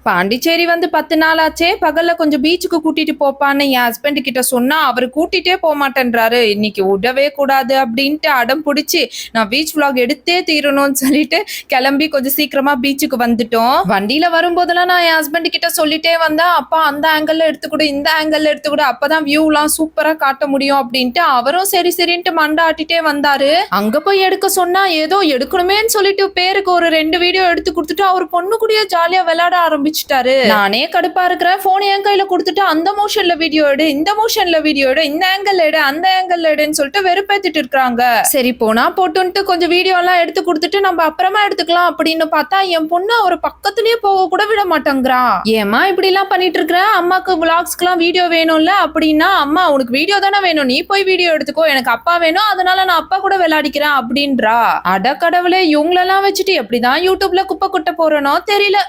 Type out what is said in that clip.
பாண்டிச்சேரி வந்து 10 நாள் ஆச்சே. பகல்ல கொஞ்சம் பீச்சுக்கு கூட்டிட்டு போப்பான்னு என் ஹஸ்பண்ட் கிட்ட சொன்னா, அவரு கூட்டிட்டே போமாட்டேன்றாரு. இன்னைக்கு விடவே கூடாது அப்படின்ட்டு அடம் புடிச்சு, நான் பீச் vlog எடுத்தே தீரணும்னு சொல்லிட்டு கிளம்பி கொஞ்சம் சீக்கிரமா பீச்சுக்கு வந்துட்டோம். வண்டியில வரும்போதெல்லாம் நான் என் ஹஸ்பண்ட் கிட்ட சொல்லிட்டே வந்தேன், அப்பா அந்த ஆங்கிள் எடுத்துக்கூட, இந்த ஆங்கிள் எடுத்துக்கூட, அப்பதான் வியூலாம் சூப்பரா காட்ட முடியும் அப்படின்ட்டு அவரும் சரி சரின்ட்டு மண்டாட்டிட்டே வந்தாரு. அங்க போய் எடுக்க சொன்னா ஏதோ எடுக்கணுமேன்னு சொல்லிட்டு பேருக்கு ஒரு 2 வீடியோ எடுத்து கொடுத்துட்டு அவர் பொண்ணு கூடயே ஜாலியா விளையாட ஆரம்பிச்சுட்டாரு. நானே கடுப்பா இருக்கிறேன், போன் என் கையில கொடுத்துட்டு அந்த மோஷன்ல வீடியோ எடு, இந்த மோஷன்ல வீடியோ எடு, இந்த ஆங்கிள் எடு, அந்த ஆங்கிள் எடுன்னு சொல்லிட்டு வெறுப்பேத்திட்டு இருக்காங்க. சரி போனா போட்டுன்ட்டு கொஞ்சம் வீடியோ எல்லாம் எடுத்து கொடுத்துட்டு நம்ம அப்புறமா எடுத்துக்கலாம் அப்படின்னு பார்த்தா என் பொண்ணு அவர் பக்கத்துலயே போக கூட விட மாட்டேங்கிறா. ஏமா இப்படி எல்லாம் பண்ணிட்டு இருக்கிற, அம்மாக்கு விளாக்ஸ்க்குலாம் வீடியோ வேணும்ல அப்படின்னா, அம்மா உனக்கு வீடியோ தானே வேணும், நீ போய் வீடியோ எடுத்துக்கோ, எனக்கு அப்பா வேணும், அதனால நான் அப்பா கூட விளையாடிக்கிறேன் அப்படின்றா. அட கடவுளே, இவங்களெல்லாம் வச்சுட்டு எப்படிதான் யூடியூப்ல குப்பை கொட்ட போறனோ தெரியல.